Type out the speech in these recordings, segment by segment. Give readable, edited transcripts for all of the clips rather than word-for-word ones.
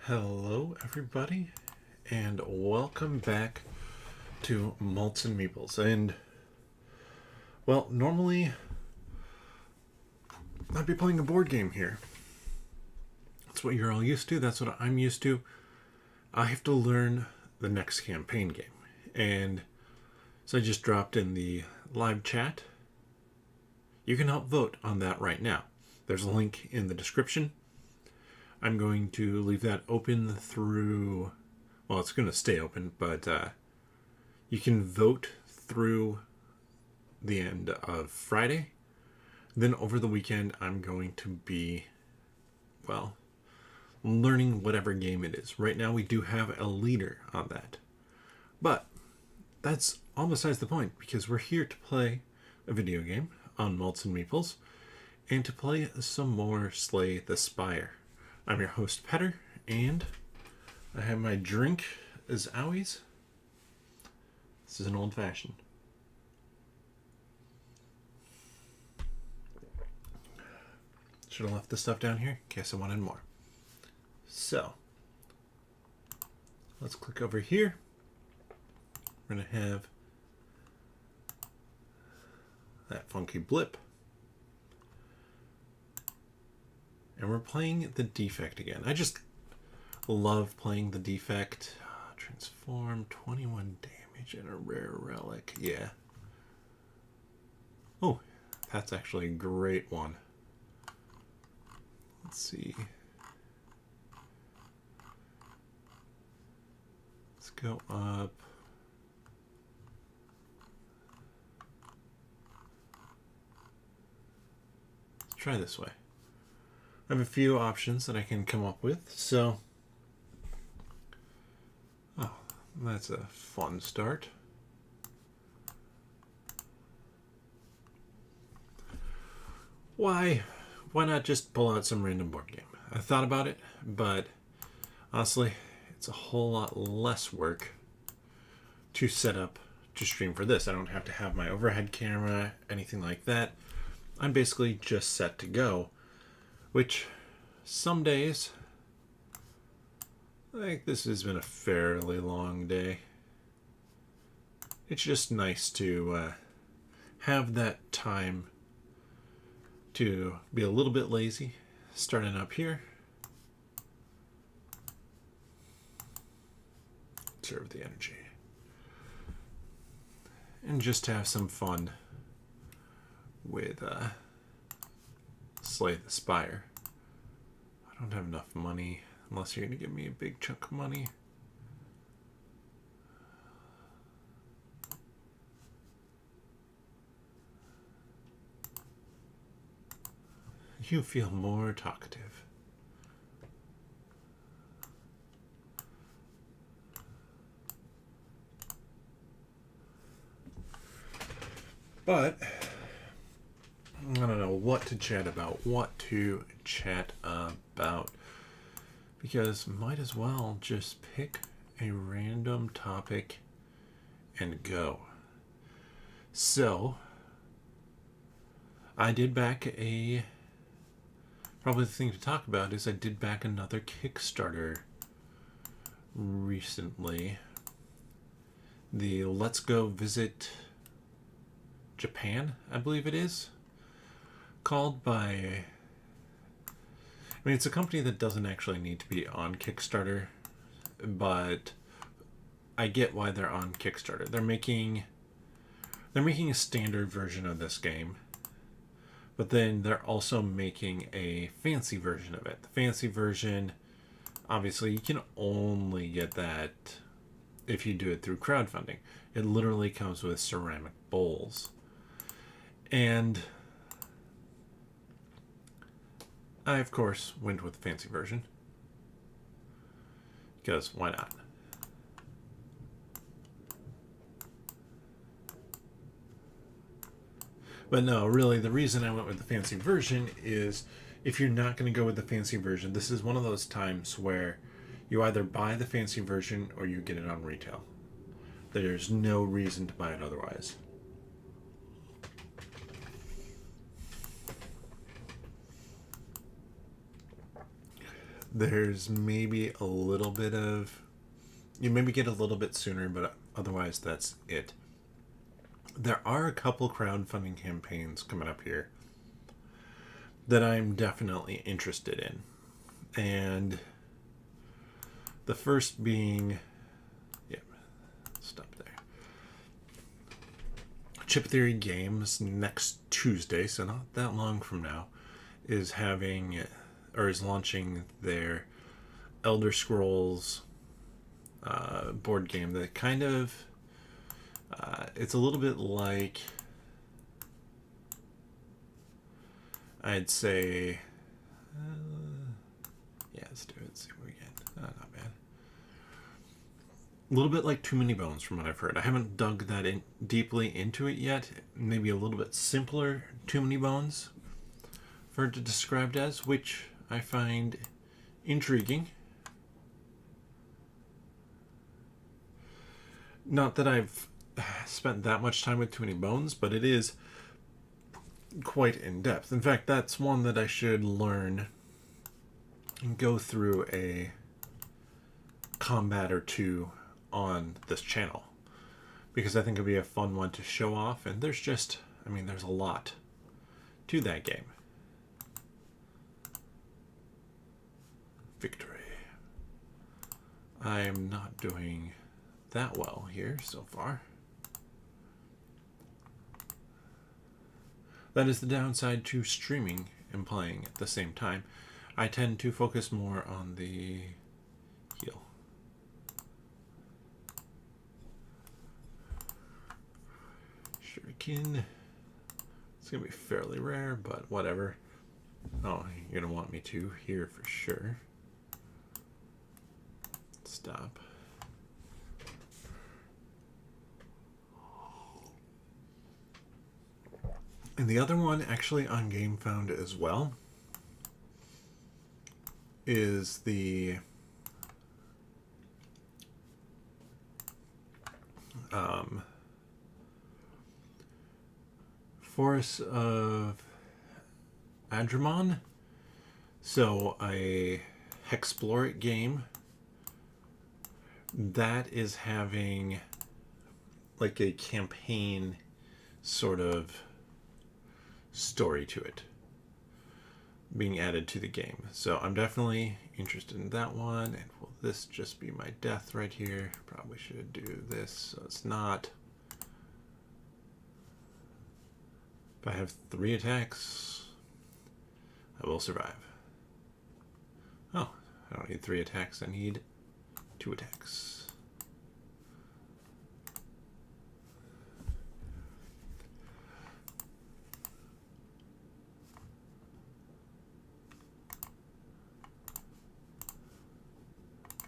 Hello, everybody, and welcome back to Malts and Meeples. And, well, normally I'd be playing a board game here. That's what you're all used to, that's what I'm used to. I have to learn the next campaign game. And so I just dropped in the live chat. You can help vote on that right now. There's a link in the description. I'm going to leave that open through, well, it's going to stay open, but you can vote through the end of Friday. Then over the weekend, I'm going to be, well, learning whatever game it is. Right now, we do have a leader on that. But that's all besides the point, because we're here to play a video game on Malts and Meeples and to play some more Slay the Spire. I'm your host, Petter, and I have my drink as always. This is an old-fashioned. Should have left the stuff down here in case I wanted more. So, let's click over here. We're going to have that funky blip. And we're playing the defect again. I just love playing the defect. Transform, 21 damage, and a rare relic. Yeah. Oh, that's actually a great one. Let's see. Let's go up. Let's try this way. I have a few options that I can come up with, so... Oh, that's a fun start. Why not just pull out some random board game? I thought about it, but honestly, it's a whole lot less work to set up to stream for this. I don't have to have my overhead camera, anything like that. I'm basically just set to go. Which, some days, like this has been a fairly long day. It's just nice to have that time to be a little bit lazy. Starting up here. Conserve the energy. And just have some fun with Slay the Spire. I don't have enough money unless you're going to give me a big chunk of money. You feel more talkative. But I don't know what to chat about, because might as well just pick a random topic and go. So, I did back probably the thing to talk about is I did back another Kickstarter recently. The Let's Go Visit Japan, I believe it is. Called by, I mean, it's a company that doesn't actually need to be on Kickstarter, but I get why they're on Kickstarter. They're making a standard version of this game, but then they're also making a fancy version of it. The fancy version, obviously, you can only get that if you do it through crowdfunding. It literally comes with ceramic bowls. And I, of course, went with the fancy version. Because why not? But no, really, the reason I went with the fancy version is if you're not going to go with the fancy version, this is one of those times where you either buy the fancy version or you get it on retail. There's no reason to buy it otherwise. there's maybe a little bit of, you maybe get a little bit sooner, but otherwise that's it. There are a couple crowdfunding campaigns coming up here that I'm definitely interested in. And the first being, yeah, stop there. Chip Theory Games next Tuesday, so not that long from now, is having, or is launching their Elder Scrolls board game that kind of, it's a little bit like, I'd say, yeah, let's do it, see what we get. Not bad. A little bit like Too Many Bones from what I've heard. I haven't dug that in deeply into it yet. Maybe a little bit simpler Too Many Bones for it to described as, which I find intriguing. Not that I've spent that much time with Too Many Bones, but it is quite in depth. In fact, that's one that I should learn and go through a combat or two on this channel, because I think it'd be a fun one to show off. And there's just, I mean, there's a lot to that game. Victory. I am not doing that well here so far. That is the downside to streaming and playing at the same time. I tend to focus more on the heal. Shuriken. It's going to be fairly rare, but whatever. Oh, you're going to want me to here for sure. Stop. And the other one, actually on GameFound as well, is the Forest of Adramon. So a Hexploric game that is having like a campaign sort of story to it being added to the game. So I'm definitely interested in that one. And will this just be my death right here? Probably should do this so it's not. If I have 3 attacks, I will survive. Oh, I don't need 3 attacks, I need 2 attacks.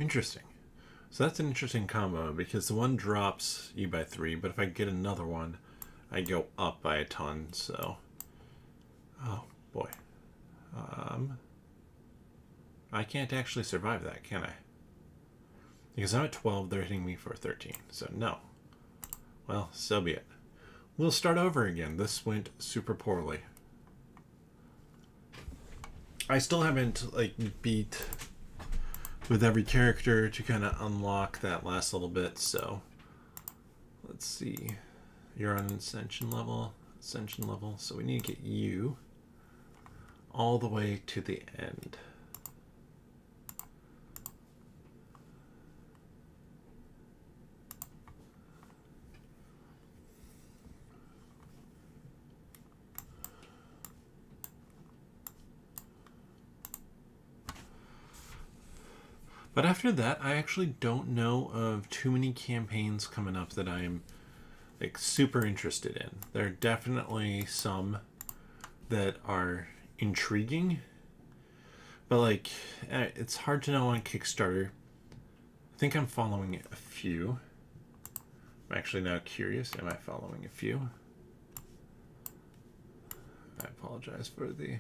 Interesting. So that's an interesting combo, because the one drops you by 3, but if I get another one, I go up by a ton, so... Oh, boy. I can't actually survive that, can I? Because I'm at 12, they're hitting me for 13, so no. Well, so be it. We'll start over again. This went super poorly. I still haven't, like, beat with every character to kind of unlock that last little bit, so let's see. You're on ascension level, so we need to get you all the way to the end. But after that, I actually don't know of too many campaigns coming up that I'm like super interested in. There are definitely some that are intriguing, but like it's hard to know on Kickstarter. I think I'm following a few. I'm actually now curious, am I following a few? I apologize for the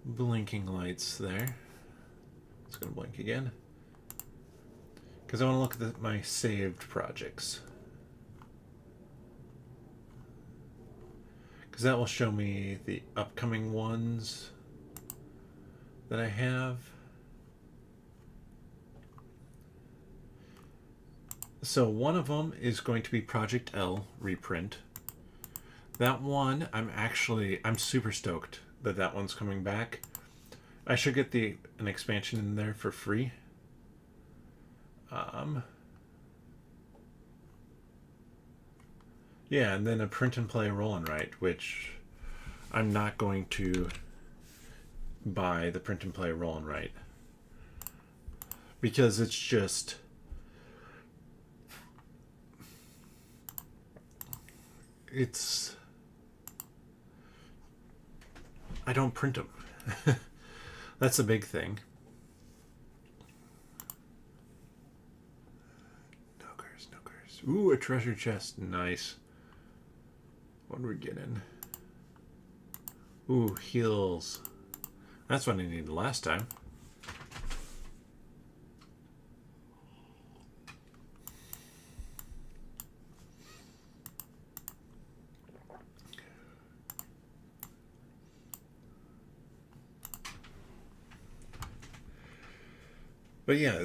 blinking lights there. It's gonna blink again, because I want to look at my saved projects, because that will show me the upcoming ones that I have. So one of them is going to be Project L reprint. That one, I'm super stoked that that one's coming back. I should get an expansion in there for free. Yeah, and then a print and play roll and write, which I'm not going to buy the print and play roll and write because it's just I don't print them. That's a big thing. No curse, no curse. Ooh, a treasure chest. Nice. What are we getting? Ooh, heals. That's what I needed last time. But yeah,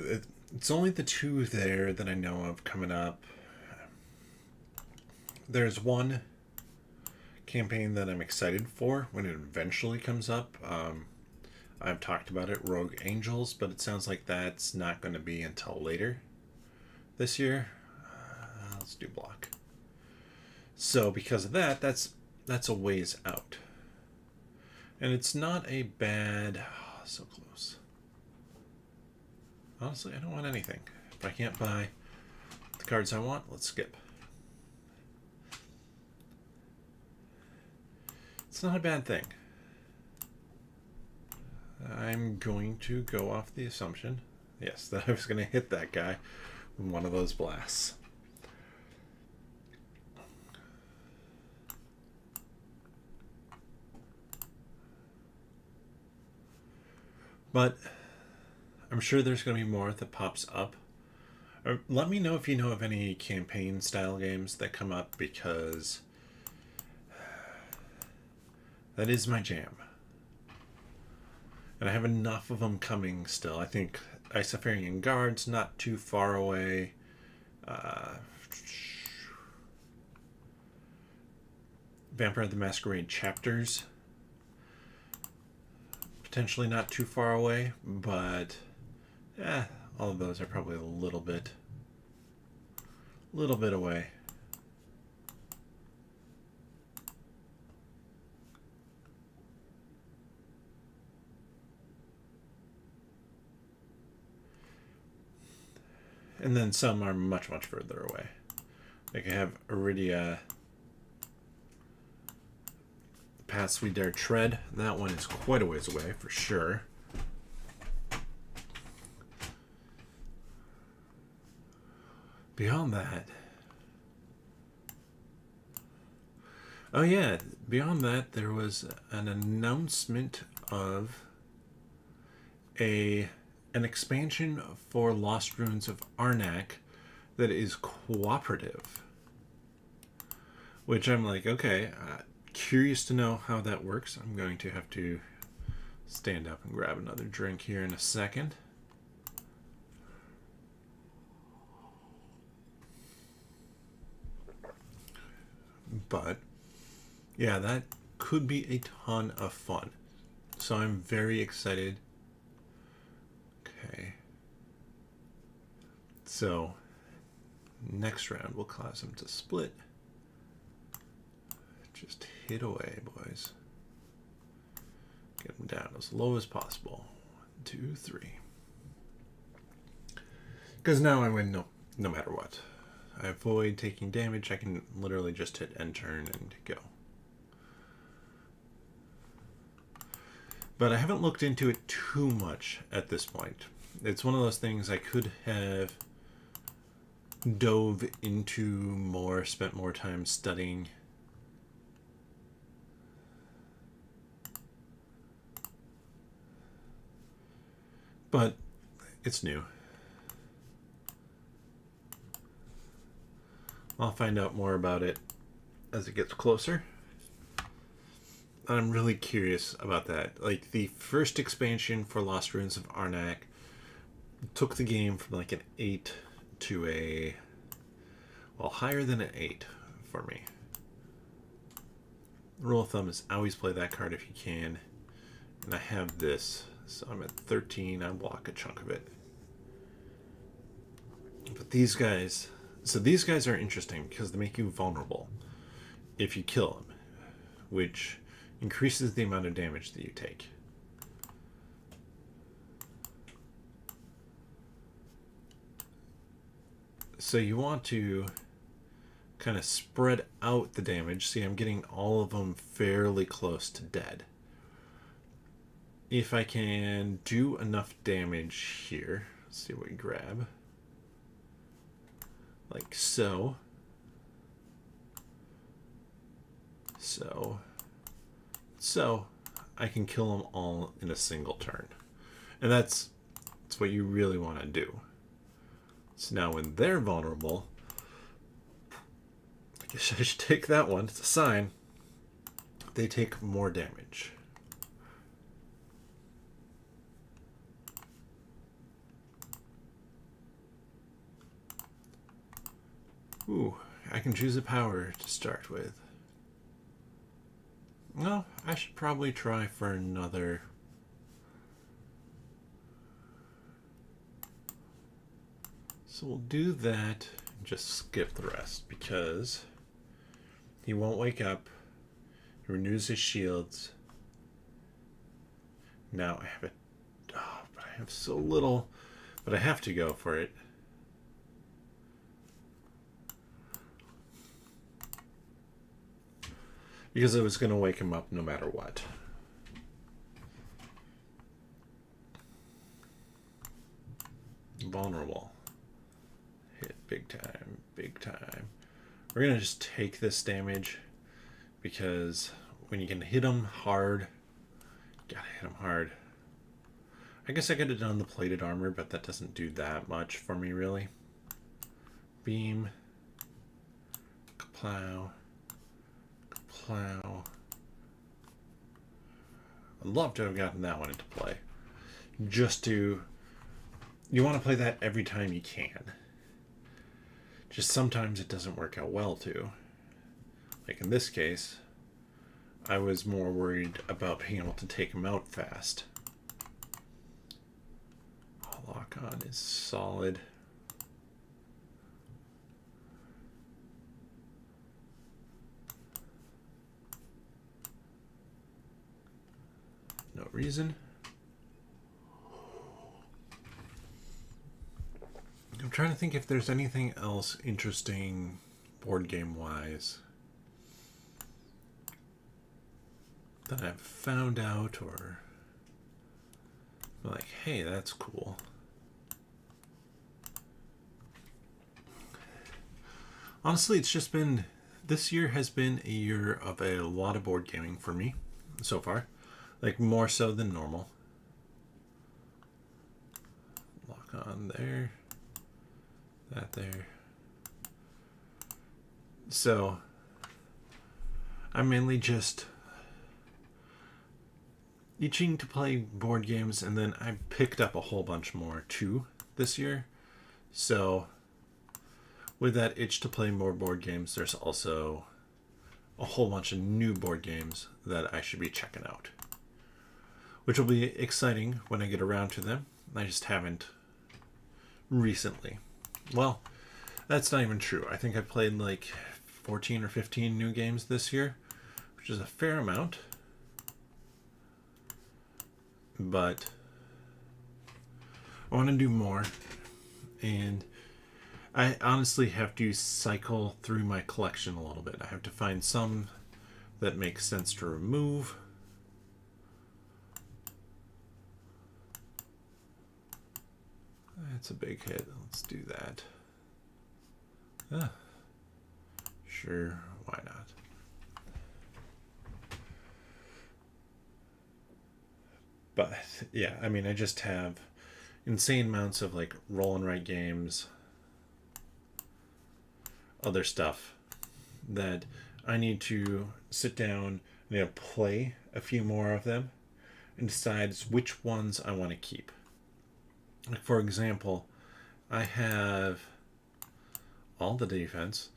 it's only the two there that I know of coming up. There's one campaign that I'm excited for when it eventually comes up. I've talked about it, Rogue Angels, but it sounds like that's not going to be until later this year. Let's do block. So because of that, that's a ways out. And it's not a bad... Oh, so close. Honestly, I don't want anything. If I can't buy the cards I want, let's skip. It's not a bad thing. I'm going to go off the assumption, yes, that I was going to hit that guy with one of those blasts. But I'm sure there's going to be more that pops up. Let me know if you know of any campaign style games that come up, because that is my jam. And I have enough of them coming still. I think Isafarian Guard's not too far away. Vampire the Masquerade Chapters, potentially not too far away, but all of those are probably a little bit away. And then some are much, much further away. Like I have Iridia, Paths We Dare Tread. That one is quite a ways away for sure. Beyond that... Oh yeah, beyond that there was an announcement of an expansion for Lost Ruins of Arnak that is cooperative. Which I'm like, okay, curious to know how that works. I'm going to have to stand up and grab another drink here in a second. But yeah, that could be a ton of fun. So I'm very excited. Okay. So next round we'll cause them to split. Just hit away, boys. Get them down as low as possible. 1, 2, 3. Because now I win no matter what. I avoid taking damage. I can literally just hit end turn and go. But I haven't looked into it too much at this point. It's one of those things I could have dove into more, spent more time studying. But it's new. I'll find out more about it as it gets closer. I'm really curious about that. Like, the first expansion for Lost Ruins of Arnak took the game from like an 8 to a Well, higher than an 8 for me. The rule of thumb is always play that card if you can. And I have this, so I'm at 13. I block a chunk of it. But these guys, so these guys are interesting because they make you vulnerable if you kill them, which increases the amount of damage that you take. So you want to kind of spread out the damage. See, I'm getting all of them fairly close to dead. If I can do enough damage here, let's see what we grab. Like so. So I can kill them all in a single turn. And that's what you really want to do. So now when they're vulnerable, I guess I should take that one. It's a sign. They take more damage. Ooh, I can choose a power to start with. Well, I should probably try for another. So we'll do that and just skip the rest because he won't wake up. He renews his shields. Now I have it. Oh, but I have so little. But I have to go for it. Because I was going to wake him up no matter what. Vulnerable. Hit big time, big time. We're going to just take this damage because when you can hit him hard, you gotta hit him hard. I guess I could have done the plated armor, but that doesn't do that much for me, really. Beam. Plow. Plow. I'd love to have gotten that one into play. Just to... You want to play that every time you can. Just sometimes it doesn't work out well, too. Like in this case, I was more worried about being able to take him out fast. Lock on is solid. No reason. I'm trying to think if there's anything else interesting board game wise that I've found out or like, hey, that's cool. Honestly, it's just been, this year has been a year of a lot of board gaming for me so far. Like, more so than normal. Lock on there. That there. So, I'm mainly just itching to play board games, and then I picked up a whole bunch more too this year. So, with that itch to play more board games, there's also a whole bunch of new board games that I should be checking out. Which will be exciting when I get around to them. I just haven't recently. Well, that's not even true. I think I played like 14 or 15 new games this year, which is a fair amount. But I want to do more. And I honestly have to cycle through my collection a little bit. I have to find some that make sense to remove. That's a big hit. Let's do that. Sure, why not? But yeah, I mean, I just have insane amounts of like roll and write games, other stuff that I need to sit down and play a few more of them and decide which ones I want to keep. Like, for example, I have all the defense.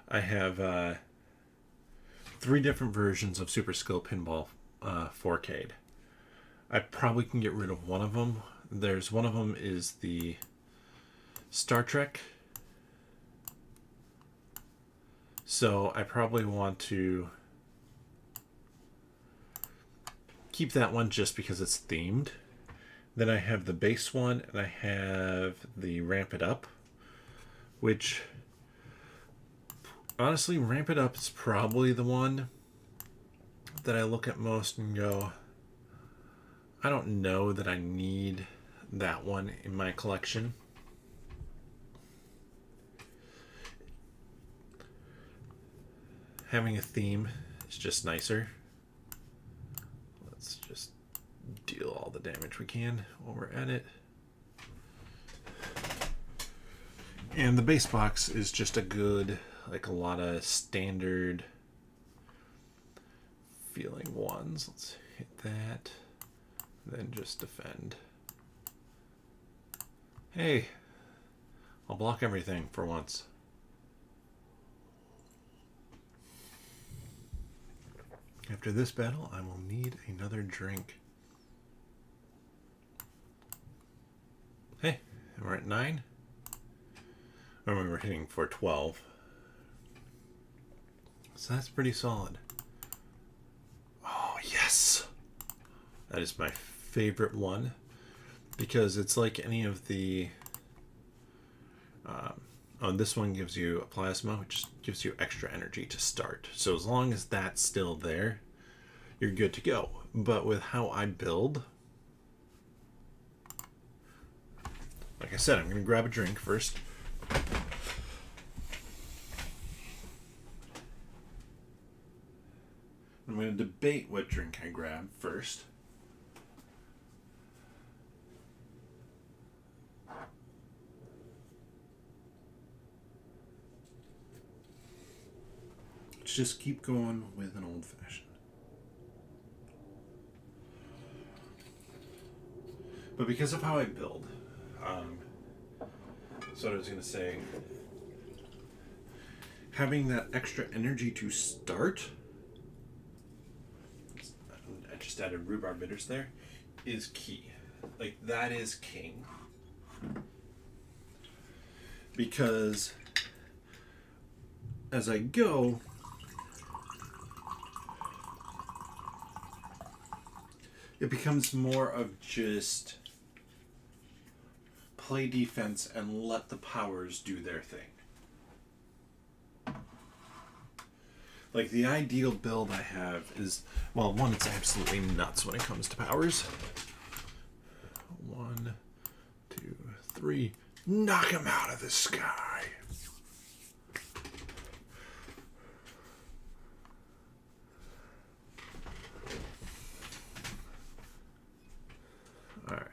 I have 3 different versions of Super Skill Pinball 4K'd. I probably can get rid of one of them. There's one of them is the Star Trek. So I probably want to keep that one just because it's themed. Then I have the base one, and I have the Ramp It Up, which honestly, Ramp It Up is probably the one that I look at most and go, I don't know that I need that one in my collection. Having a theme is just nicer. Let's just deal all the damage we can while we're at it. And the base box is just a good, like a lot of standard feeling ones. Let's hit that. Then just defend. Hey, I'll block everything for once. After this battle, I will need another drink. Hey, we're at 9. I remember hitting for 12. So that's pretty solid. Oh, yes! That is my favorite one. Because it's like any of the... this one gives you a plasma, which gives you extra energy to start. So as long as that's still there, you're good to go. But with how I build... Like I said, I'm going to grab a drink first. I'm going to debate what drink I grab first. Let's just keep going with an old fashioned. But because of how I build, so I was going to say, having that extra energy to start, I just added rhubarb bitters there, is key. Like, that is king. Because as I go, it becomes more of just play defense and let the powers do their thing. Like, the ideal build I have is, well, one, it's absolutely nuts when it comes to powers. 1, 2, 3. Knock him out of the sky. All right.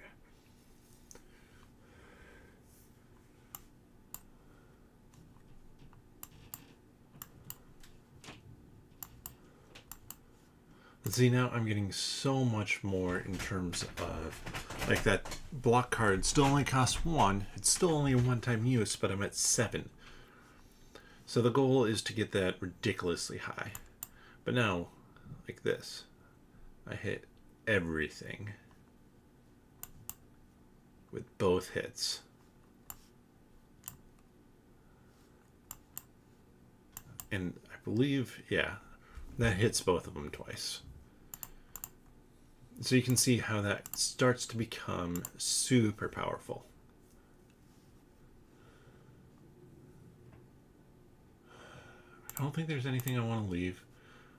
See, now I'm getting so much more in terms of, like, that block card still only costs 1. It's still only a one-time use, but I'm at 7. So the goal is to get that ridiculously high. But now, like this, I hit everything with both hits. And I believe, yeah, that hits both of them twice. So you can see how that starts to become super powerful. I don't think there's anything I want to leave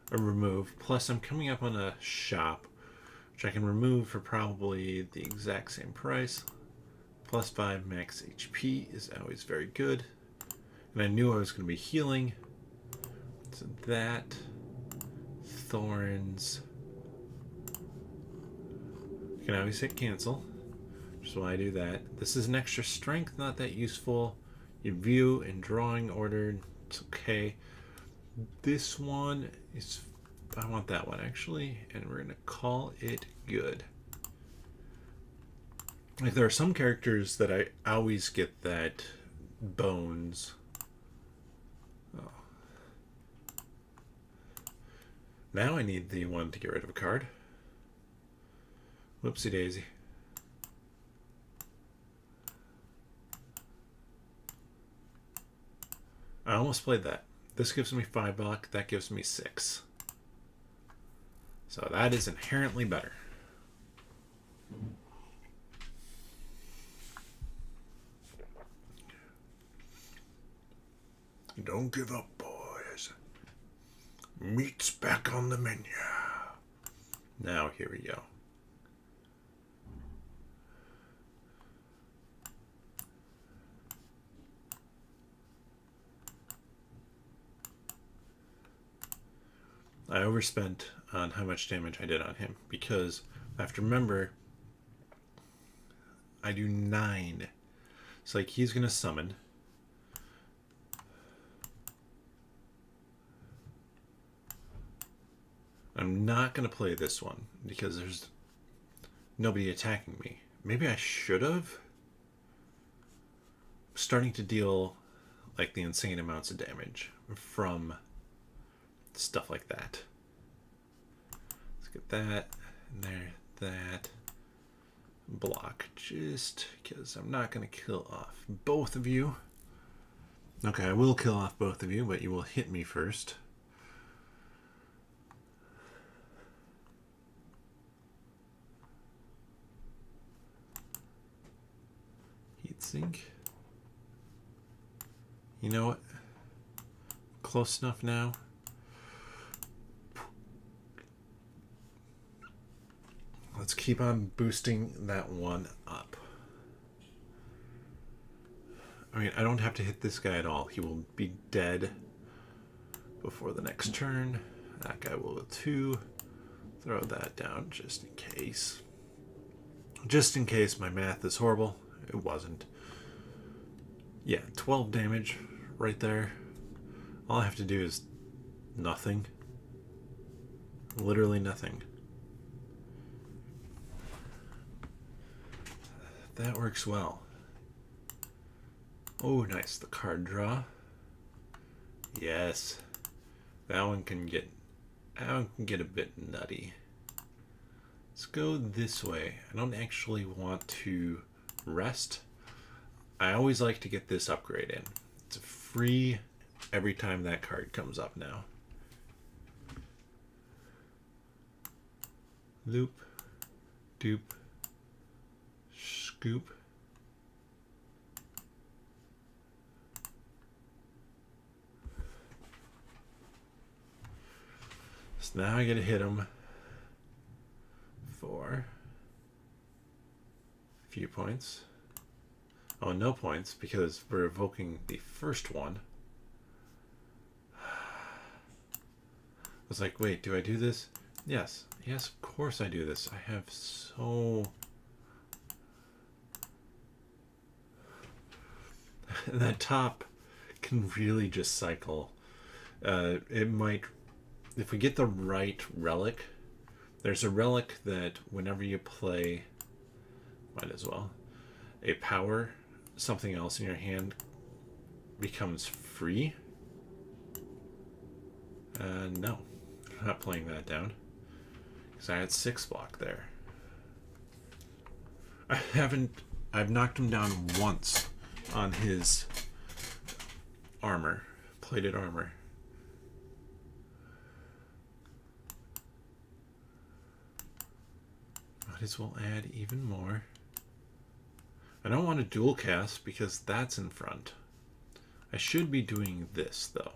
or remove. Plus, I'm coming up on a shop, which I can remove for probably the exact same price. Plus 5 max HP is always very good. And I knew I was going to be healing. So that, Thorns. You can always hit cancel, which is why I do that. This is an extra strength, not that useful. You view in drawing order, it's okay. This one is, I want that one actually, and we're gonna call it good. Like, there are some characters that I always get that bones Now I need the one to get rid of a card. Whoopsie daisy. I almost played that. This gives me 5 block, that gives me 6. So that is inherently better. Don't give up, boys. Meat's back on the menu. Now, here we go. I overspent on how much damage I did on him because I have to remember I do 9. It's like he's going to summon. I'm not going to play this one because there's nobody attacking me. Maybe I should have. Starting to deal like the insane amounts of damage from stuff like that. Let's get that in there, that. Block, just because I'm not going to kill off both of you. Okay, I will kill off both of you, but you will hit me first. Heatsink. You know what? Close enough now. Let's keep on boosting that one up. I mean, I don't have to hit this guy at all. He will be dead before the next turn. That guy will too. Throw that down just in case. Just in case my math is horrible. It wasn't. Yeah, 12 damage right there. All I have to do is nothing. Literally nothing. That works well. Oh, nice. The card draw. Yes. That one can get a bit nutty. Let's go this way. I don't actually want to rest. I always like to get this upgrade in. It's free every time that card comes up now. Loop. Doop. Scoop. So now I gotta hit him for a few points. Oh, no points because we're evoking the first one. I was like, wait, do I do this? Yes, of course I do this. I have so... that top can really just cycle. It might, if we get the right relic, there's a relic that whenever you play, might as well, a power, something else in your hand becomes free. No, I'm not playing that down because I had 6 block there. I've knocked him down once on his armor, plated armor. Might as well add even more. I don't want to dual cast because that's in front. I should be doing this though,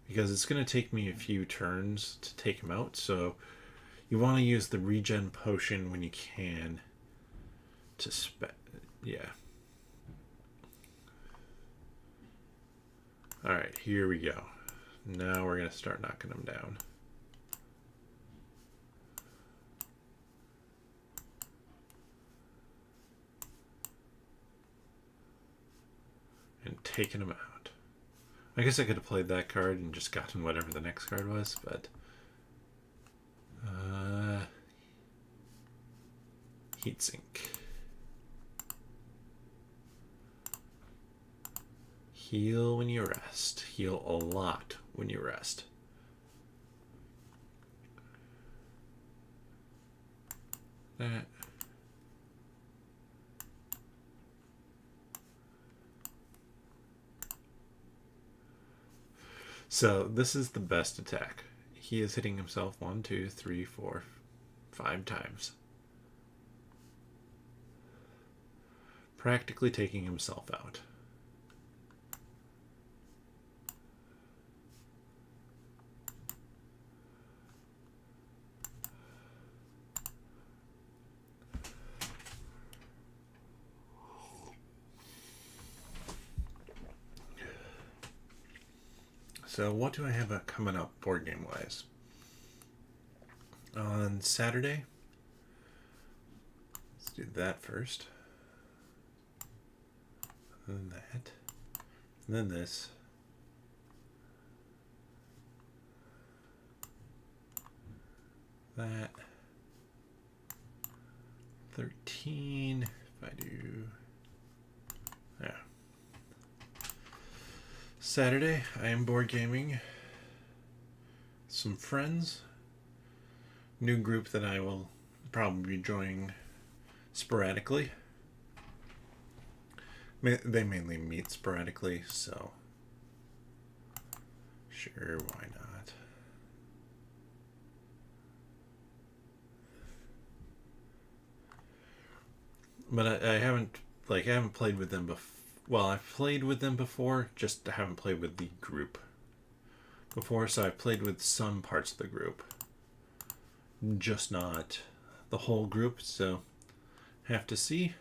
because it's going to take me a few turns to take him out, so you want to use the regen potion when you can to yeah. Alright, here we go. Now we're going to start knocking them down. And taking them out. I guess I could have played that card and just gotten whatever the next card was, but... Heatsink. Heal when you rest. Heal a lot when you rest. that. So this is the best attack. He is hitting himself 1, 2, 3, 4, 5 times. Practically taking himself out. So what do I have coming up board game wise? On Saturday, let's do that first. And then that. And then this. That. 13. If I do. Yeah. Saturday, I am board gaming some friends. New group that I will probably be joining sporadically. They mainly meet sporadically, so sure, why not? But I haven't played with them before. Well, I've played with them before, just haven't played with the group before, so I've played with some parts of the group, just not the whole group, so have to see.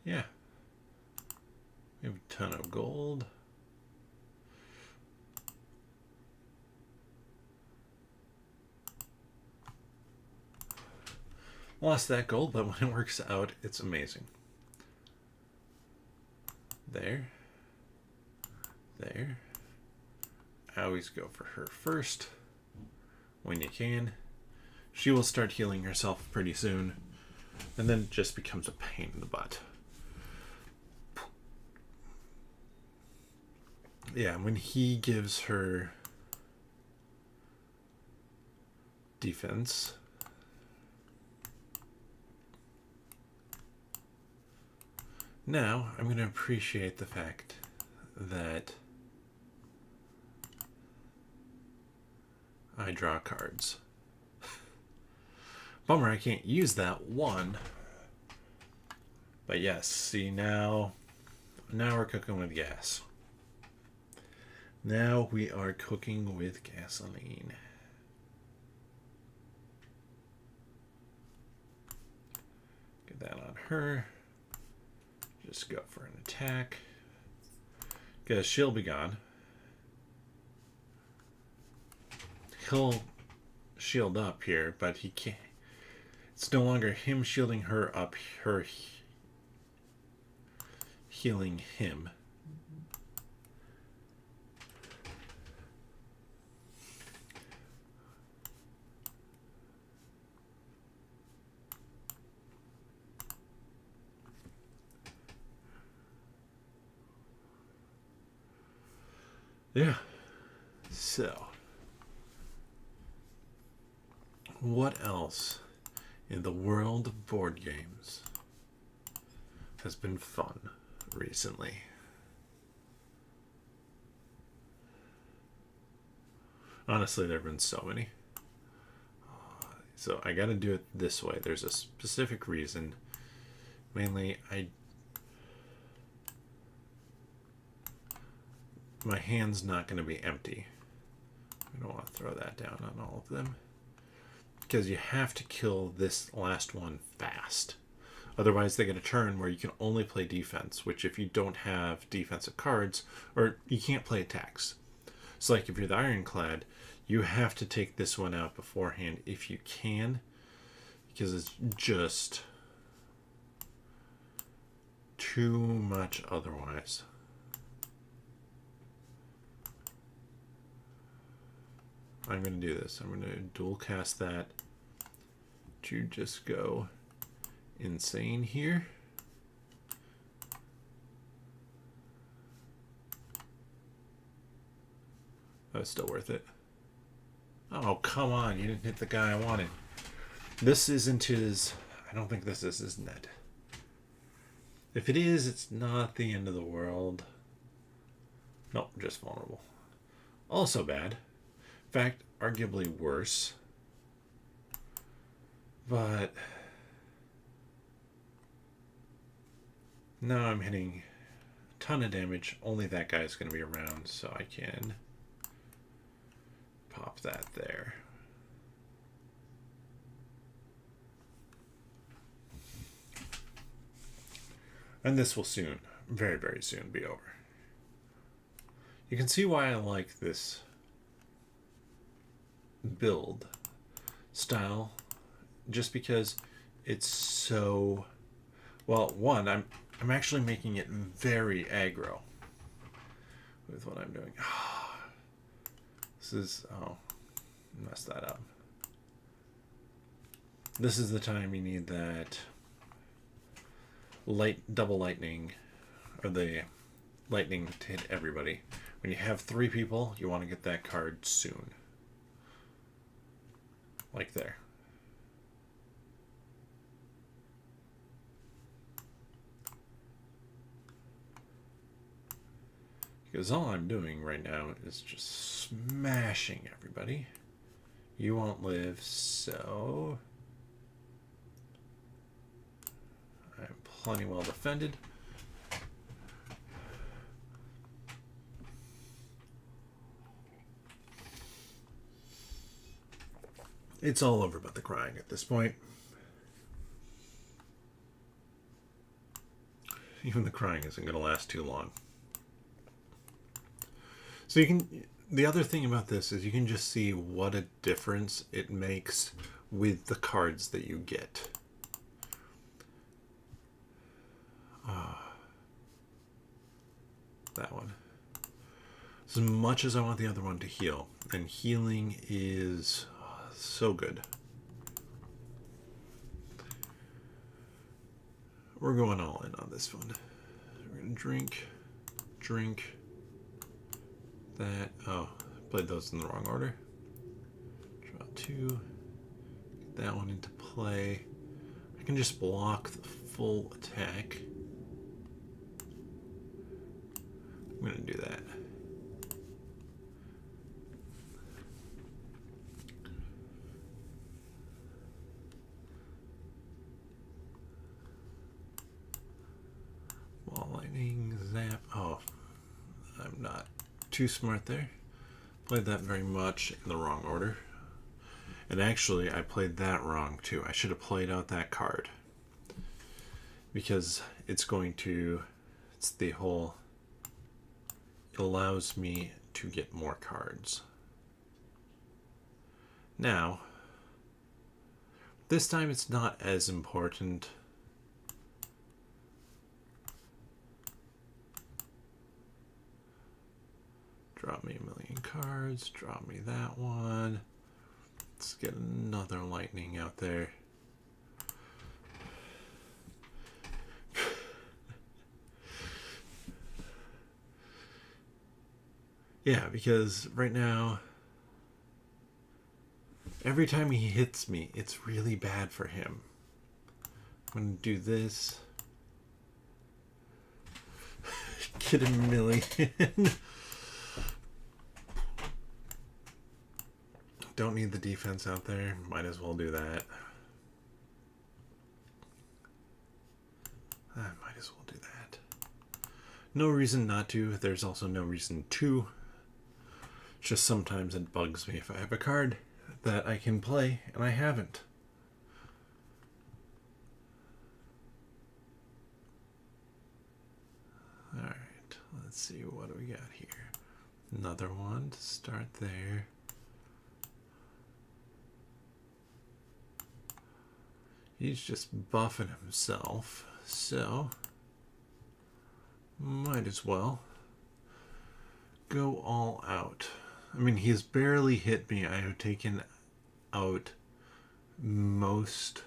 Yeah. We have a ton of gold. Lost that gold, but when it works out, it's amazing. There. There. I always go for her first when you can. She will start healing herself pretty soon, and then it just becomes a pain in the butt. Yeah, when he gives her defense, now I'm going to appreciate the fact that I draw cards. Bummer I can't use that one. But yes, see, now we're cooking with gas. Now we are cooking with gasoline. Get that on her. Just go for an attack. Because she'll be gone. He'll shield up here, but he can't. It's no longer him shielding her up, her healing him. Yeah. So, what else in the world of board games has been fun recently? Honestly, there have been so many. So I got to do it this way. There's a specific reason. Mainly, my hand's not going to be empty. I don't want to throw that down on all of them. Because you have to kill this last one fast. Otherwise, they get a turn where you can only play defense, which if you don't have defensive cards, or you can't play attacks. So like if you're the Ironclad, you have to take this one out beforehand if you can, because it's just too much otherwise. I'm going to do this. I'm going to dual cast that to just go insane here. That was still worth it. Oh, come on. You didn't hit the guy I wanted. This isn't his... I don't think this is his net. If it is, it's not the end of the world. Nope, just vulnerable. Also bad. In fact, arguably worse. But... now I'm hitting a ton of damage. Only that guy's going to be around, so I can pop that there. And this will soon, very, very soon be over. You can see why I like this build style, just because it's so... well, one, I'm actually making it very aggro with what I'm doing. This is... oh, messed that up. This is the time you need that double lightning, or the lightning to hit everybody. When you have 3 people, you want to get that card soon. Like there. Because all I'm doing right now is just smashing everybody. You won't live, so... I'm plenty well defended. It's all over but the crying at this point. Even the crying isn't going to last too long. So you can... the other thing about this is you can just see what a difference it makes with the cards that you get. That one. As much as I want the other one to heal, and healing is so good. We're going all in on this one. We're gonna drink that. Oh, played those in the wrong order. Draw 2. Get that one into play. I can just block the full attack. I'm going to do that. Wall lightning, zap. Oh, I'm not too smart there. Played that very much in the wrong order. And actually, I played that wrong too. I should have played out that card. Because it's going to... it's the whole... it allows me to get more cards. Now, this time it's not as important. Drop me 1,000,000 cards, drop me that one. Let's get another lightning out there. Yeah, because right now, every time he hits me, it's really bad for him. I'm going to do this. Get 1,000,000. Don't need the defense out there. Might as well do that. I might as well do that. No reason not to. There's also no reason to. Just sometimes it bugs me if I have a card that I can play and I haven't. Alright, let's see, what do we got here? Another one to start there. He's just buffing himself, so might as well go all out. I mean, he's barely hit me. I have taken out most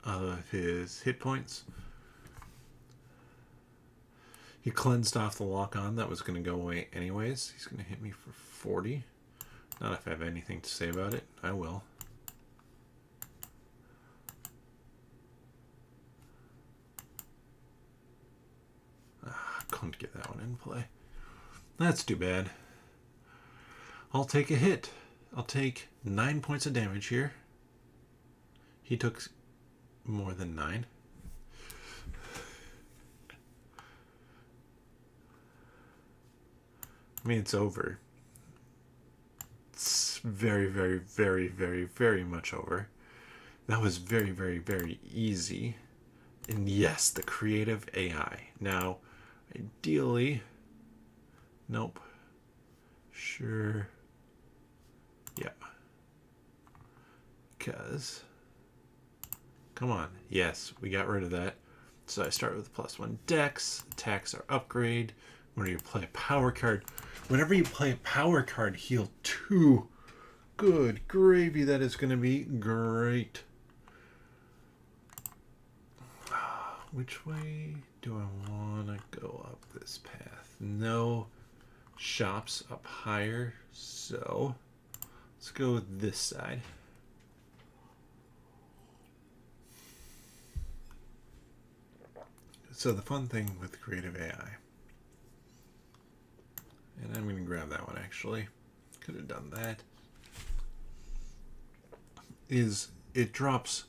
of his hit points. He cleansed off the lock-on that was going to go away anyways. He's going to hit me for 40. Not if I have anything to say about it. I will. Couldn't get that one in play. That's too bad. I'll take a hit. I'll take 9 points of damage here. He took more than 9. I mean, it's over. It's very, very, very, very, very much over. That was very, very, very easy. And yes, the creative AI. Now, ideally... Nope. Sure. Yeah. Because... Come on. Yes, we got rid of that. So I start with +1 dex. Attacks are upgrade. Whenever you play a power card. Whenever you play a power card, heal 2. Good gravy. That is going to be great. Which way do I want to go up this path? No shops up higher. So let's go with this side. So the fun thing with creative AI, and I'm going to grab that one actually, could have done that, is it drops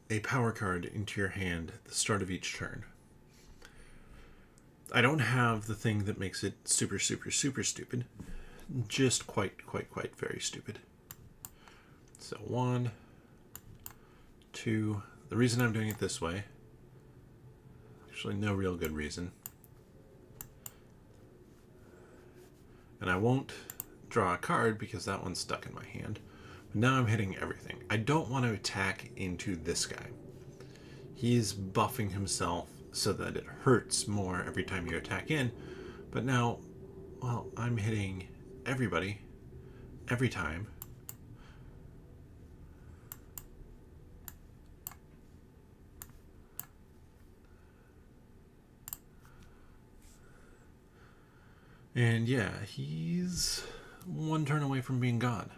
a power card into your hand at the start of each turn. I don't have the thing that makes it super, super, super stupid. Just quite very stupid. So 1, 2. The reason I'm doing it this way, actually no real good reason. And I won't draw a card because that one's stuck in my hand. But now I'm hitting everything. I don't want to attack into this guy. He's buffing himself so that it hurts more every time you attack in. But now, well, I'm hitting everybody every time. And yeah, he's 1 turn away from being gone.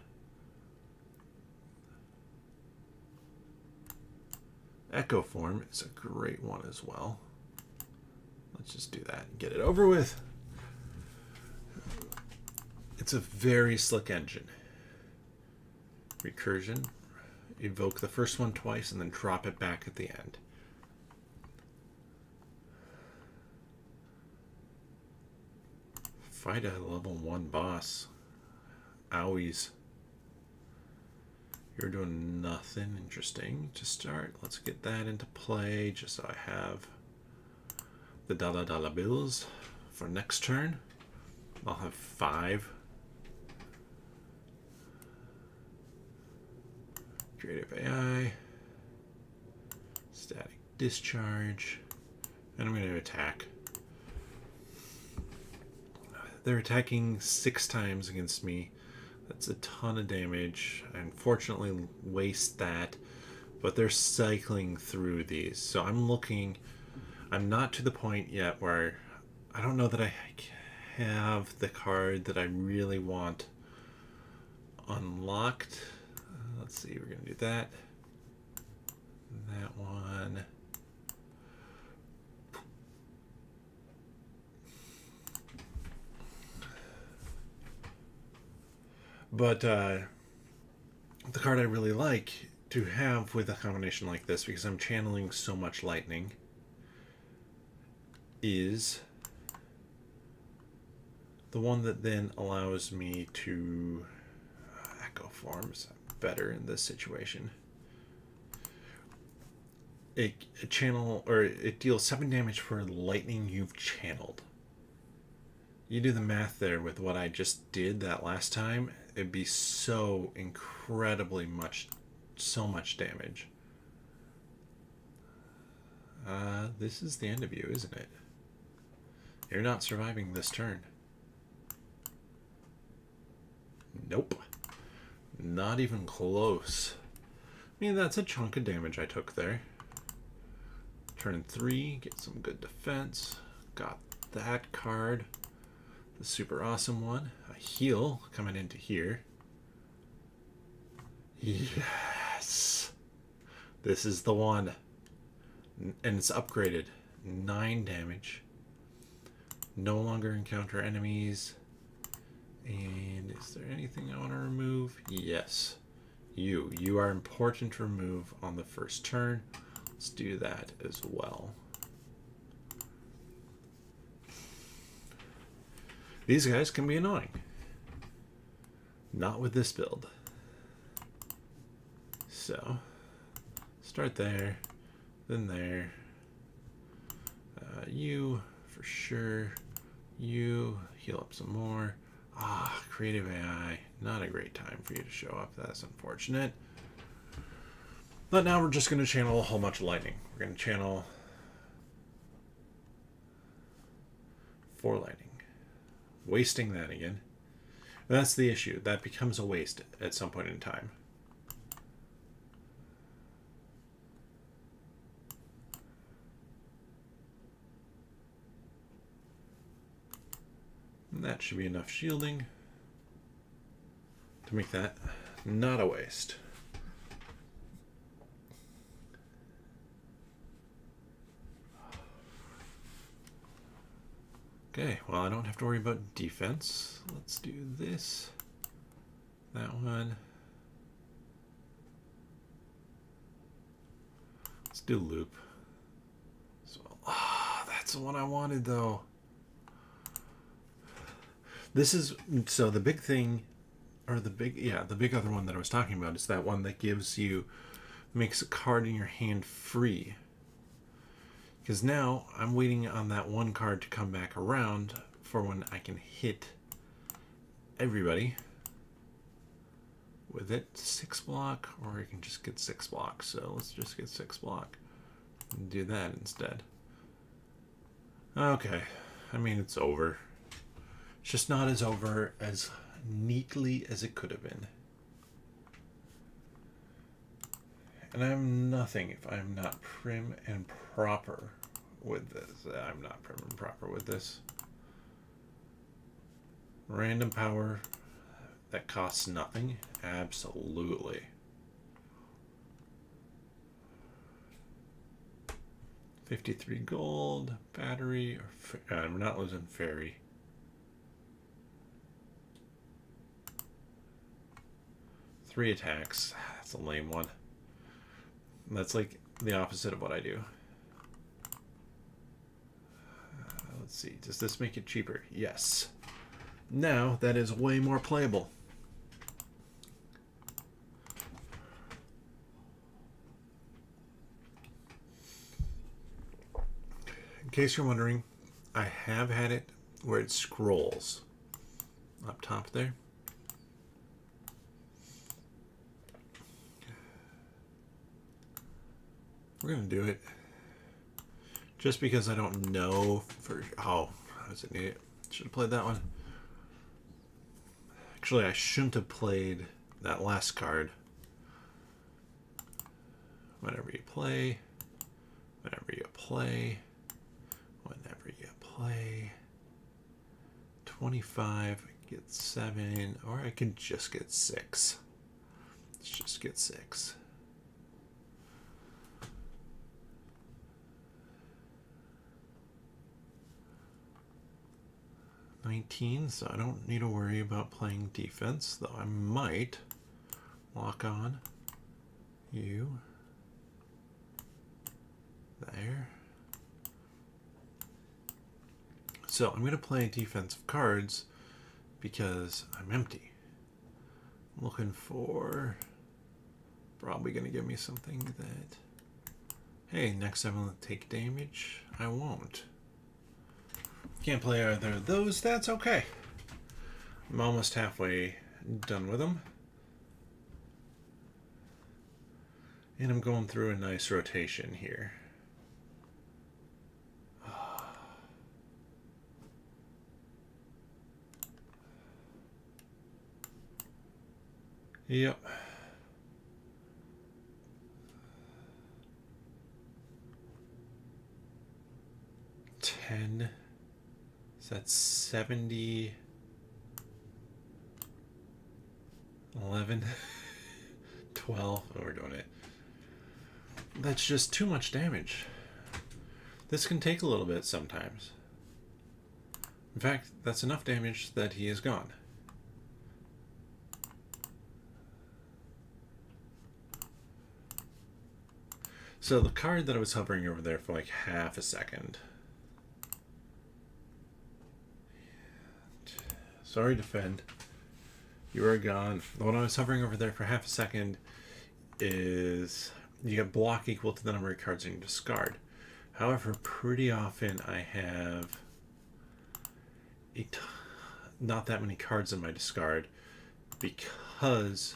Echo form is a great one as well. Let's just do that and get it over with. It's a very slick engine. Recursion. Evoke the first one twice and then drop it back at the end. Fight a level 1 boss. Owies. You're doing nothing interesting to start. Let's get that into play just so I have the dollar bills for next turn. I'll have 5. Creative AI. Static discharge. And I'm going to attack. They're attacking 6 times against me. That's a ton of damage. I unfortunately waste that, but they're cycling through these. So I'm not to the point yet where I don't know that I have the card that I really want unlocked. Let's see, we're going to do that. That one. But the card I really like to have with a combination like this, because I'm channeling so much lightning, is the one that then allows me to echo forms better in this situation. A channel, or it deals 7 damage for lightning you've channeled. You do the math there with what I just did that last time, it'd be so incredibly much, so much damage. This is the end of you, isn't it? You're not surviving this turn. Nope. Not even close. I mean, that's a chunk of damage I took there. Turn 3, get some good defense. Got that card. The super awesome one. I my heal coming into here. Yes! This is the one. And it's upgraded. 9 damage. No longer encounter enemies. And is there anything I want to remove? Yes. You are important to remove on the first turn. Let's do that as well. These guys can be annoying. Not with this build. So, start there, then there. You, for sure. You, heal up some more. Creative AI. Not a great time for you to show up. That's unfortunate. But now we're just going to channel a whole bunch of lightning. We're going to channel 4 lightning. Wasting that again. That's the issue. That becomes a waste at some point in time. And that should be enough shielding to make that not a waste. Okay, well, I don't have to worry about defense. Let's do this. That one. Let's do loop. So, that's the one I wanted, though. This is, so the big thing, or the big other one that I was talking about is that one that gives you, makes a card in your hand free. Because now I'm waiting on that one card to come back around for when I can hit everybody with it. 6 block, or you can just get 6 block. So let's just get 6 block and do that instead. Okay, I mean, it's over. It's just not as over as neatly as it could have been. And I'm nothing if I'm not prim and proper with this. I'm not prim and proper with this. Random power that costs nothing? Absolutely. $53 gold, battery, or we're not losing fairy. Three attacks. That's a lame one. That's like the opposite of what I do. Let's see. Does this make it cheaper? Yes. Now that is way more playable. In case you're wondering, I have had it where it scrolls up top there. We're going to do it just because I don't know for... Oh, I was an idiot. Should have played that one. Actually, I shouldn't have played that last card. Whenever you play, whenever you play, whenever you play. 25, get 7, or I can just get 6. Let's just get 6. $19, so I don't need to worry about playing defense, though I might lock on you there. So I'm going to play defensive cards because I'm empty. I'm looking for, probably going to give me something that, hey, next time I'll take damage. I won't. Can't play either of those, that's okay. I'm almost halfway done with them. And I'm going through a nice rotation here. Yep. So that's 70. 11, 12. Oh, we're doing it. That's just too much damage. This can take a little bit sometimes. In fact, that's enough damage that he is gone. So the card that I was hovering over there for like half a second. Sorry, defend. You are gone. The one I was hovering over there for half a second is you get block equal to the number of cards in your discard. However, pretty often I have not that many cards in my discard because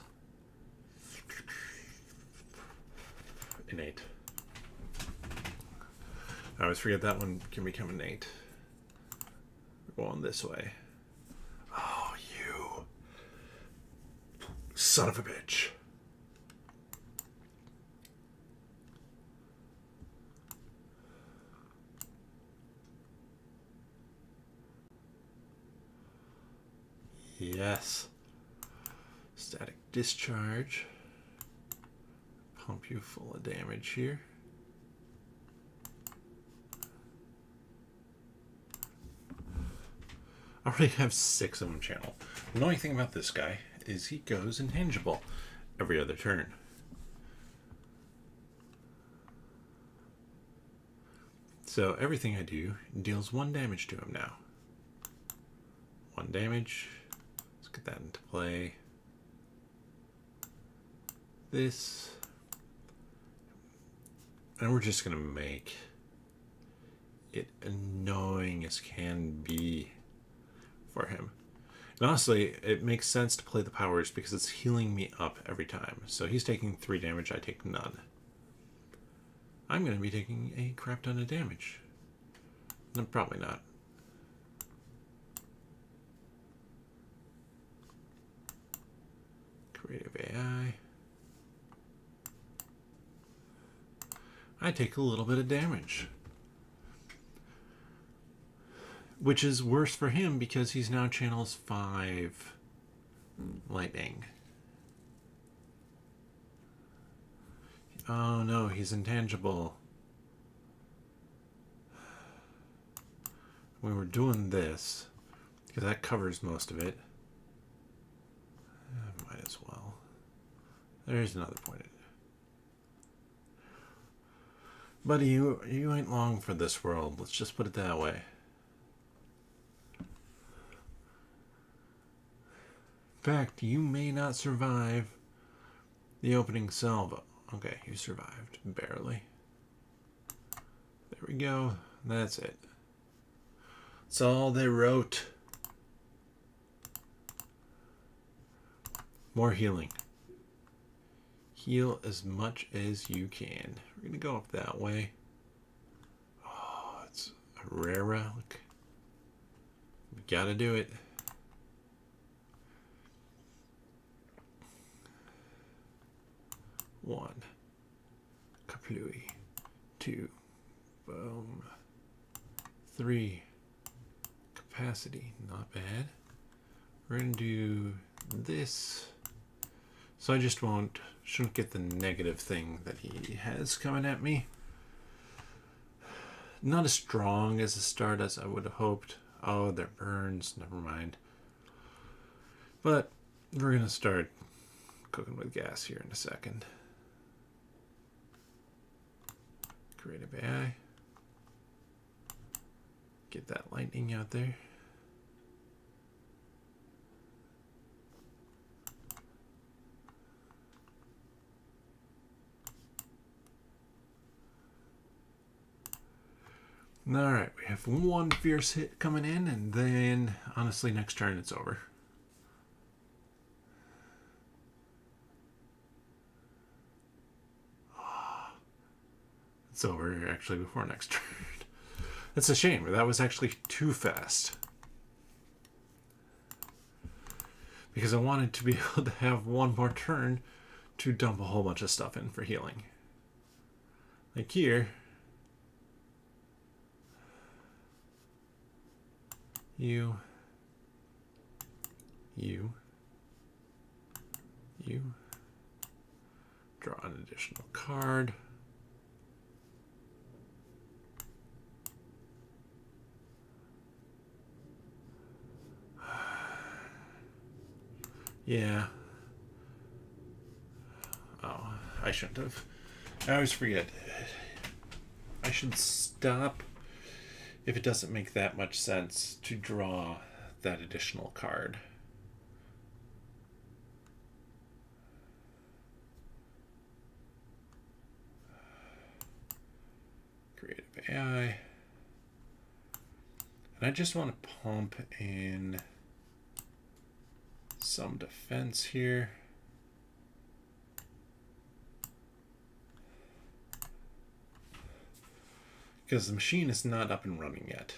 innate. I always forget that one can become innate. We're going this way. Oh, you son of a bitch. Yes. Static discharge. Pump you full of damage here. I already have 6 of them channeled. The annoying thing about this guy is he goes intangible every other turn. So everything I do deals 1 damage to him now. 1 damage. Let's get that into play. This. And we're just going to make it annoying as can be for him. And honestly, it makes sense to play the powers because it's healing me up every time. So he's taking 3 damage, I take none. I'm going to be taking a crap ton of damage. No, probably not. Creative AI. I take a little bit of damage. Which is worse for him because he's now channels 5 lightning. Oh no, he's intangible. We were doing this because that covers most of it. Might as well. There's another point. Buddy, you ain't long for this world. Let's just put it that way. In fact, you may not survive the opening salvo. Okay, you survived. Barely. There we go. That's it. That's all they wrote. More healing. Heal as much as you can. We're going to go up that way. Oh, it's a rare relic. We got to do it. One. Kaplooey. 2. Boom. 3. Capacity. Not bad. We're going to do this. So I just shouldn't get the negative thing that he has coming at me. Not as strong as a start as I would have hoped. Oh, they're burns. Never mind. But we're going to start cooking with gas here in a second. Creative AI. Get that lightning out there. Alright, we have 1 fierce hit coming in, and then, honestly, next turn it's over. It's over, actually, before next turn. That's a shame. That was actually too fast. Because I wanted to be able to have 1 more turn to dump a whole bunch of stuff in for healing. Like here. You. You draw an additional card. Yeah. Oh, I shouldn't have. I always forget. I should stop if it doesn't make that much sense to draw that additional card. Creative AI. And I just want to pump in some defense here. Because the machine is not up and running yet.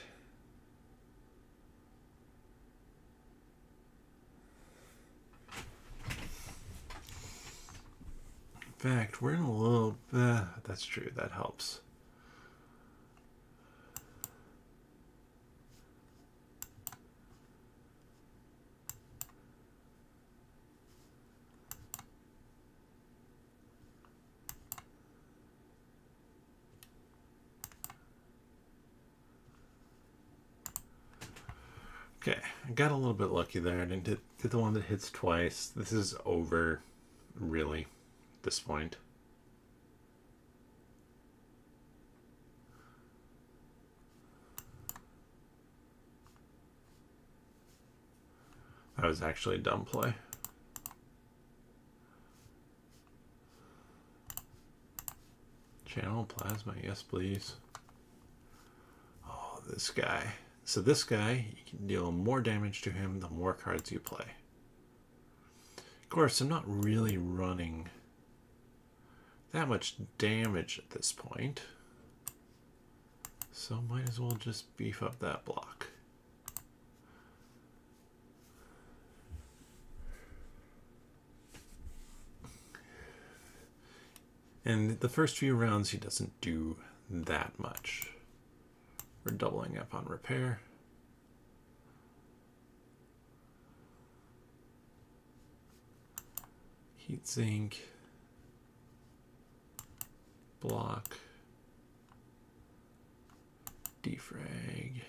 In fact, we're in a little... that's true, that helps. Okay, I got a little bit lucky there. I didn't hit the one that hits twice. This is over, really, at this point. That was actually a dumb play. Channel plasma, yes please. Oh, this guy. So this guy, you can deal more damage to him the more cards you play. Of course, I'm not really running that much damage at this point. So might as well just beef up that block. And the first few rounds he doesn't do that much. We're doubling up on repair. Heat sink. Block. Defrag.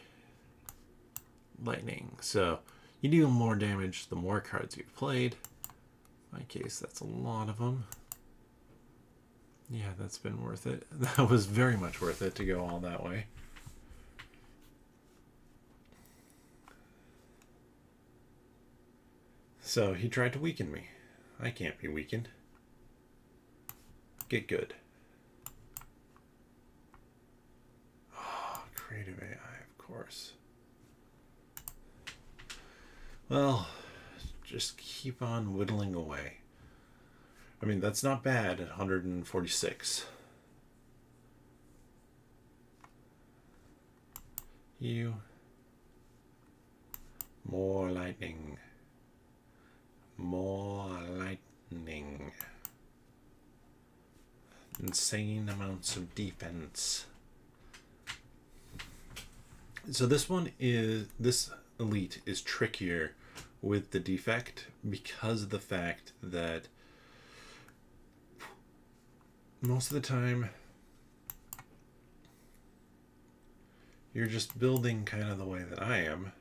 Lightning. So you deal more damage the more cards you've played. In my case, that's a lot of them. Yeah, that's been worth it. That was very much worth it to go all that way. So he tried to weaken me. I can't be weakened. Get good. Oh, creative AI, of course. Well, just keep on whittling away. I mean, that's not bad at 146. You. More lightning. More lightning. Insane amounts of defense. So this elite is trickier with the defect because of the fact that most of the time you're just building kind of the way that I am,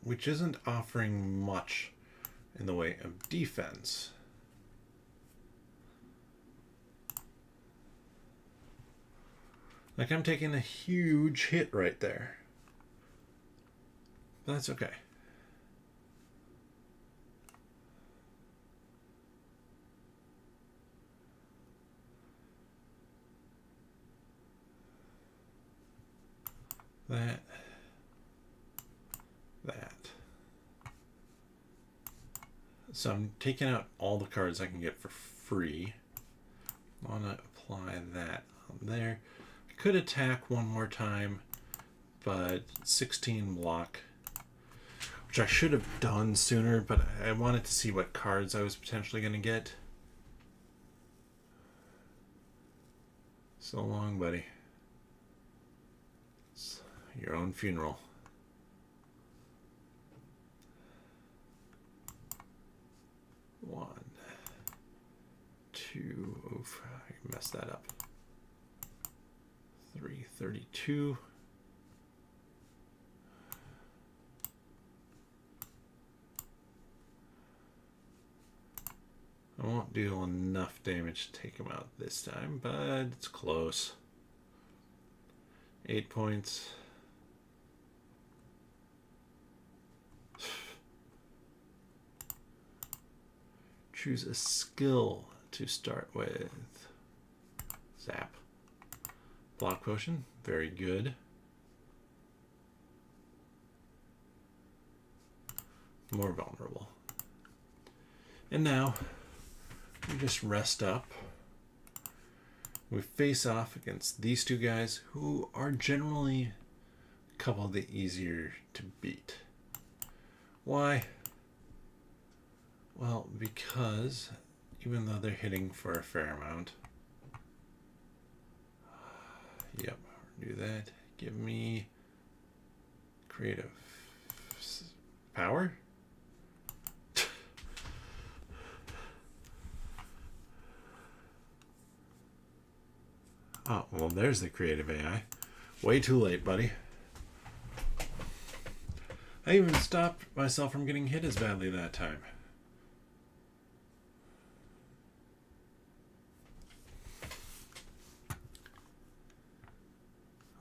which isn't offering much in the way of defense. Like, I'm taking a huge hit right there. But that's okay. That. So I'm taking out all the cards I can get for free. I want to apply that on there. I could attack one more time, but 16 block, which I should have done sooner, but I wanted to see what cards I was potentially going to get. So long, buddy. It's your own funeral. 1, 2, oof, I messed that up. 3, 32. I won't deal enough damage to take him out this time, but it's close. 8 points. Choose a skill to start with. Zap. Block potion. Very good. More vulnerable. And now we just rest up. We face off against these two guys who are generally a couple of the easier to beat. Why? Well, because even though they're hitting for a fair amount. Yep, do that. Give me creative power. Oh, well, there's the creative AI. Way too late, buddy. I even stopped myself from getting hit as badly that time.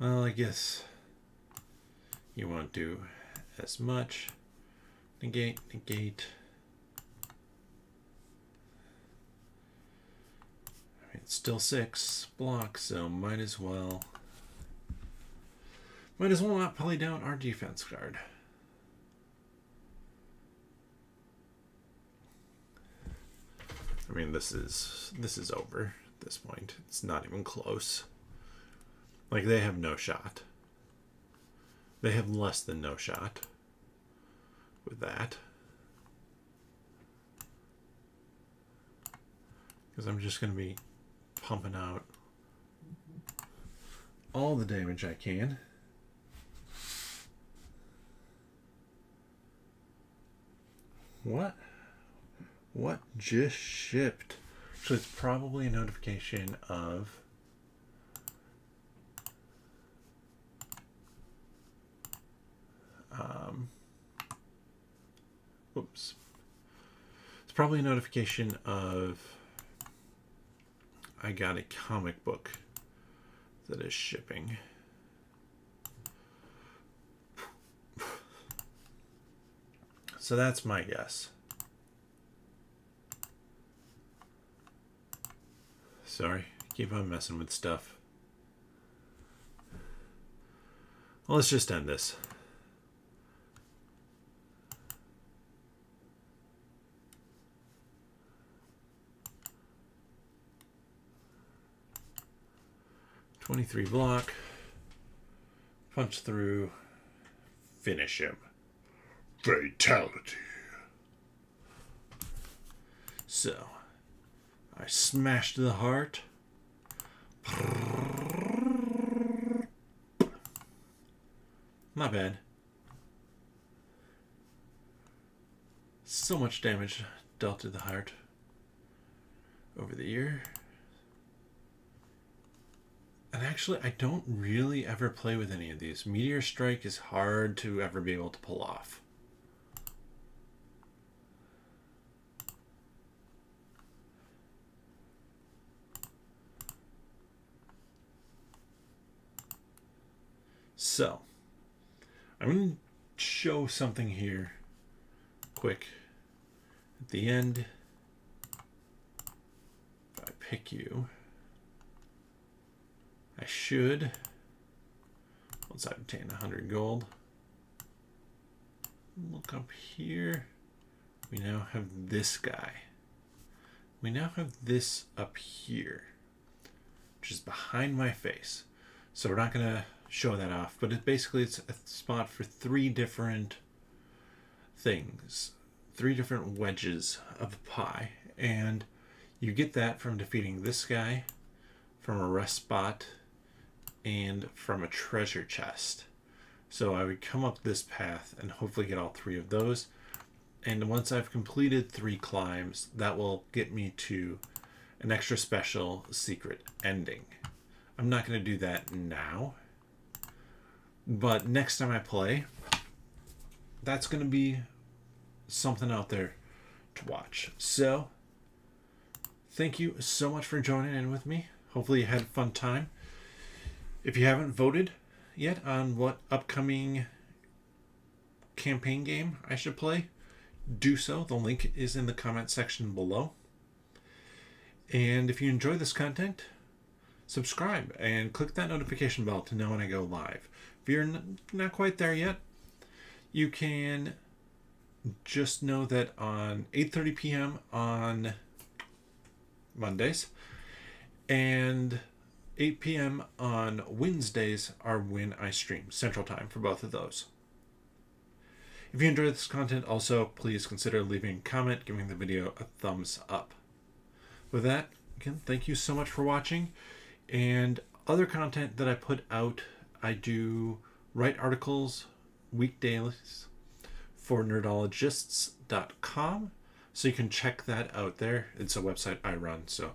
Well, I guess you won't do as much. Negate, negate. It's still 6 blocks, so might as well not play down our defense card. I mean, this is over at this point. It's not even close. Like, they have no shot. They have less than no shot with that. Because I'm just going to be pumping out all the damage I can. What? What just shipped? So it's probably a notification of whoops. It's probably a notification of I got a comic book that is shipping. So that's my guess. Sorry, keep on messing with stuff. Well, let's just end this. .23 block. Punch through. Finish him. Fatality. So, I smashed the heart. Not bad. So much damage dealt to the heart over the year. And actually, I don't really ever play with any of these. Meteor Strike is hard to ever be able to pull off. So, I'm going to show something here quick. At the end, if I pick you, I should, once I obtain 100 gold, look up here. We now have this guy. We now have this up here, which is behind my face. So we're not going to show that off, but it's a spot for 3 different things, 3 different wedges of the pie, and you get that from defeating this guy, from a rest spot, and from a treasure chest. So I would come up this path and hopefully get all 3 of those, And once I've completed 3 climbs, that will get me to an extra special secret ending. I'm not going to do that now, but next time I play, that's going to be something out there to watch. So, thank you so much for joining in with me. Hopefully you had a fun time. If you haven't voted yet on what upcoming campaign game I should play, do so. The link is in the comment section below. And if you enjoy this content, subscribe and click that notification bell to know when I go live. If you're not quite there yet, you can just know that on 8:30 p.m. on Mondays and 8 p.m. on Wednesdays are when I stream, Central Time, for both of those. If you enjoyed this content, also please consider leaving a comment, giving the video a thumbs up. With that, again, thank you so much for watching. And other content that I put out, I do write articles weekdays for nerdologists.com. So you can check that out there. It's a website I run, so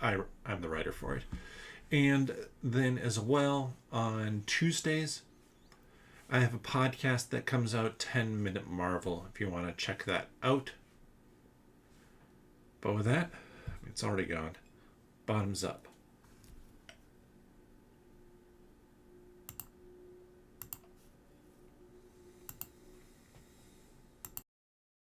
I'm the writer for it. And then as well, on Tuesdays, I have a podcast that comes out, 10-Minute Marvel, if you want to check that out. But with that, it's already gone. Bottoms up.